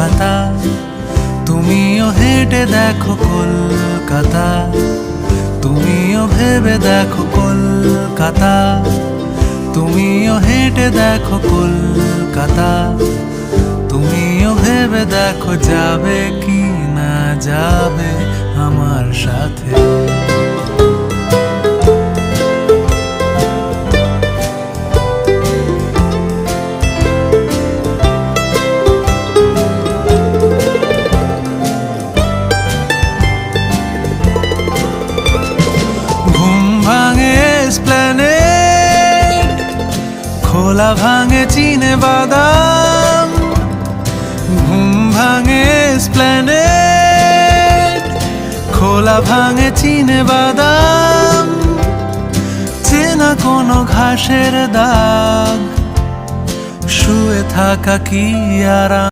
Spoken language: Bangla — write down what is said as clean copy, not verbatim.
কলকাতা, তুমিও হেঁটে দেখো কলকাতা, তুমিও ভেবে দেখো কলকাতা, তুমিও হেঁটে দেখো কলকাতা, তুমিও ভেবে দেখো যাবে কি না যাবে আমার সাথে। খোলা ভাঙে চিনে বাদাম, ঘুম ভাঙে এসপ্ল্যানেড, খোলা ভাঙে চিনে বাদাম, চেনা কোনো ঘাসের দাগ, শুয়ে থাকা কি আরাম।